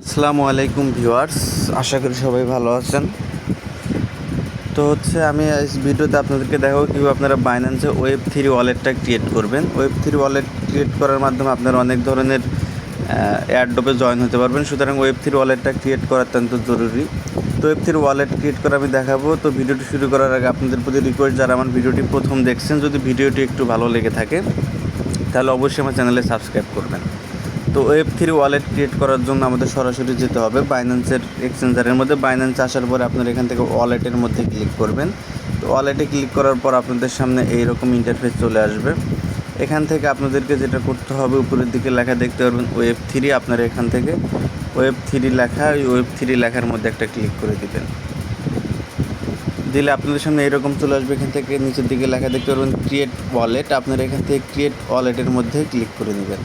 আসসালামু আলাইকুম ভিউয়ার্স, আশা করি সবাই ভালো আছেন। তো আমি এই ভিডিওতে আপনাদেরকে দেখাবো কীভাবে আপনারা বাইন্যান্সে Web3 ওয়ালেটটা ক্রিয়েট করবেন। Web3 ওয়ালেট ক্রিয়েট করার মাধ্যমে আপনারা অনেক ধরনের এয়ারড্রপে জয়েন হতে পারবেন। সুতরাং Web3 ওয়ালেটটা ক্রিয়েট করা অত্যন্ত জরুরি। তো Web3 ওয়ালেট ক্রিয়েট করা আমি দেখাবো। তো ভিডিওটি শুরু করার আগে আপনাদের প্রতি রিকোয়েস্ট, যারা আমার ভিডিওটি প্রথম দেখছেন, যদি ভিডিওটি একটু ভালো লেগে থাকে তাহলে অবশ্যই আমার চ্যানেলে সাবস্ক্রাইব করবেন। তো Web3 ওয়ালেট ক্রিয়েট করার জন্য আমাদের সরাসরি যেতে হবে বাইন্যান্সের এক্সচেঞ্জারের মধ্যে। বাইন্যান্সে আসার পরে আপনারা এখান থেকে ওয়ালেটের মধ্যে ক্লিক করবেন। তো ওয়ালেটে ক্লিক করার পর আপনাদের সামনে এইরকম ইন্টারফেস চলে আসবে। এখান থেকে আপনাদেরকে যেটা করতে হবে, উপরের দিকে লেখা দেখতে পারবেন Web3। আপনারা এখান থেকে Web3 লেখা, ওই Web3 লেখার মধ্যে একটা ক্লিক করে দিবেন। দিলে আপনাদের সামনে এরকম চলে আসবে। এখান থেকে নিচের দিকে লেখা দেখতে পারবেন ক্রিয়েট ওয়ালেট। আপনারা এখান থেকে ক্রিয়েট ওয়ালেটের মধ্যে ক্লিক করে নেবেন।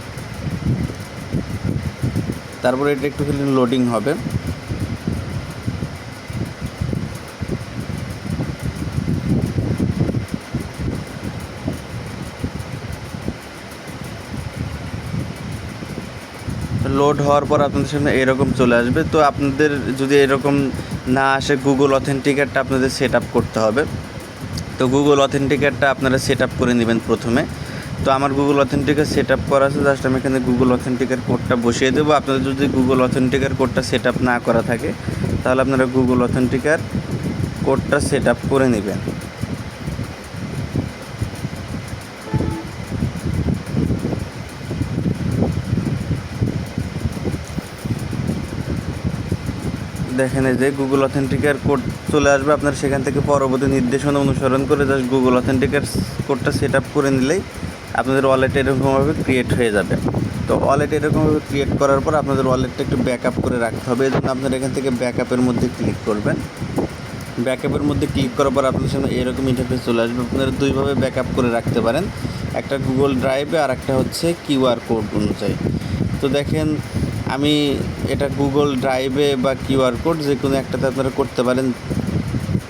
তারপরে এটা একটুখানি লোডিং হবে। লোড হওয়ার পর আপনাদের সামনে এরকম চলে আসবে। তো আপনাদের যদি এরকম না আসে, গুগল অথেন্টিকেটটা আপনাদের সেট আপ করতে হবে। তো গুগল অথেন্টিকেটটা আপনারা সেট আপ করে নেবেন প্রথমে। তো আমার গুগল অথেন্টিকেট সেট আপ করা আছে, জাস্ট আমি এখানে গুগল অথেন্টিকেট কোডটা বসিয়ে দেবো। আপনাদের যদি গুগল অথেন্টিকেট কোডটা সেট আপ না করা থাকে তাহলে আপনারা গুগল অথেন্টিকেট কোডটা সেট আপ করে নেবেন। দেখেন এই যে গুগল অথেন্টিকেট কোড চলে আসবে। আপনার সেখান থেকে পরবর্তী নির্দেশনা অনুসরণ করে জাস্ট গুগল অথেন্টিকেট কোডটা সেট আপ করে নিলেই আপনাদের ওয়ালেট এরকমভাবে ক্রিয়েট হয়ে যাবে। তো ওয়ালেট এরকমভাবে ক্রিয়েট করার পর আপনাদের ওয়ালেটটা একটু ব্যাকআপ করে রাখতে হবে। এই জন্য আপনারা এখান থেকে ব্যাকআপের মধ্যে ক্লিক করবেন। ব্যাকআপের মধ্যে ক্লিক করার পর আপনাদের সামনে এরকম ইন্টারফেস চলে আসবে। আপনারা দুইভাবে ব্যাকআপ করে রাখতে পারেন, একটা গুগল ড্রাইভে আর একটা হচ্ছে কিউআর কোড অনুযায়ী। তো দেখেন, আমি এটা গুগল ড্রাইভে বা কিউআর কোড যে কোনো একটাতে আপনারা করতে পারেন।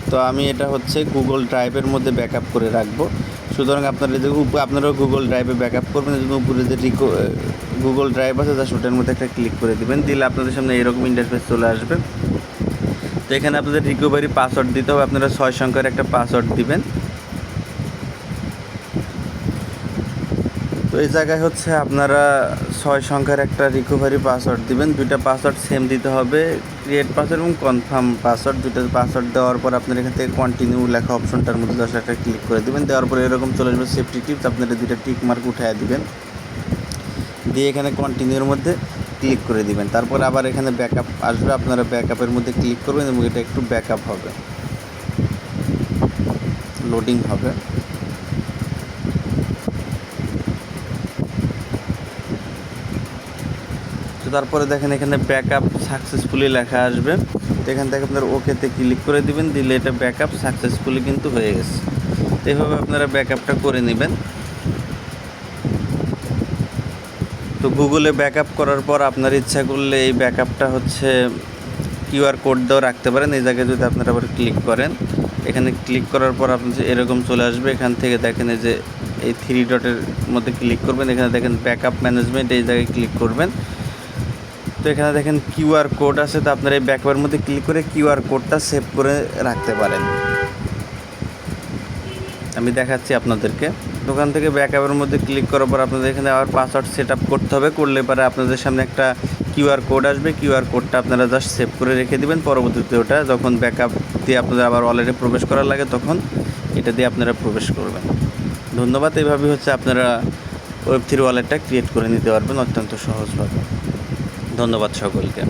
তো আমি এটা হচ্ছে গুগল ড্রাইভের মধ্যে ব্যাকআপ করে রাখবো। সুতরাং আপনারাও গুগল ড্রাইভে ব্যাকআপ করবেন। এই জন্য উপরে যে গুগল ড্রাইভ আছে জাস্ট ওটার মধ্যে একটা ক্লিক করে দেবেন। দিলে আপনাদের সামনে এরকম ইন্টারফেস চলে আসবে। তো এখানে আপনাদের রিকভারি পাসওয়ার্ড দিতে হবে। আপনারা 6 সংখ্যার একটা পাসওয়ার্ড দিবেন। তো এই জায়গায় আপনারা 6 সংখ্যার একটা রিকভারি পাসওয়ার্ড দিবেন। দুইটা পাসওয়ার্ড সেম দিতে হবে, ক্রিয়েট পাসওয়ার্ড এবং কনফার্ম পাসওয়ার্ড। দুটো পাসওয়ার্ড দেওয়ার পর আপনার এখান থেকে কন্টিনিউ লেখা অপশনটার মধ্যে জাস্ট একটা ক্লিক করে দেবেন। দেওয়ার পরে এরকম চলে আসবে সেফটি টিপস। আপনারা দুইটা টিক মার্ক উঠায় দিবেন, দিয়ে এখানে কন্টিনিউর মধ্যে ক্লিক করে দিবেন। তারপর আবার এখানে ব্যাকআপ আসবে, আপনারা ব্যাকআপের মধ্যে ক্লিক করবেন এবং এটা একটু ব্যাকআপ হবে, লোডিং হবে। তো তারপরে দেখেন এখানে ব্যাকআপ সাকসেসফুলি লেখা আসবে। তো এখান থেকে আপনারা ওকেতে ক্লিক করে দিবেন, দিলে এটা ব্যাকআপ সাকসেসফুলি কিন্তু হয়ে গেছে। তো এইভাবে আপনারা ব্যাকআপটা করে নেবেন। তো গুগলে ব্যাকআপ করার পর আপনার ইচ্ছা করলে এই ব্যাকআপটা কিউআর কোড দিয়েও রাখতে পারেন। এই জায়গায় যদি আপনারা আবার ক্লিক করেন, এখানে ক্লিক করার পর আপনার এরকম চলে আসবে। এখান থেকে দেখেন এই যে এই 3 ডটের মধ্যে ক্লিক করবেন। এখানে দেখেন ব্যাকআপ ম্যানেজমেন্ট, এই জায়গায় ক্লিক করবেন। তো এখানে দেখেন কিউআর কোড আছে। তো আপনারা এই ব্যাকআপের মধ্যে ক্লিক করে কিউআর কোডটা সেভ করে রাখতে পারেন। আমি দেখাচ্ছি আপনাদেরকে। দোকান থেকে ব্যাকআপের মধ্যে ক্লিক করার পর আপনাদের এখানে আবার পাসওয়ার্ড সেট আপ করতে হবে। করলে পরে আপনাদের সামনে একটা কিউআর কোড আসবে। কিউআর কোডটা আপনারা জাস্ট সেভ করে রেখে দেবেন। পরবর্তীতে ওটা যখন ব্যাকআপ দিয়ে আপনাদের আবার ওয়ালেটে প্রবেশ করার লাগে তখন এটা দিয়ে আপনারা প্রবেশ করবেন। ধন্যবাদ। এইভাবে আপনারা Web3 ওয়ালেটটা ক্রিয়েট করে নিতে পারবেন অত্যন্ত সহজভাবে। ধন্যবাদ সকলকে।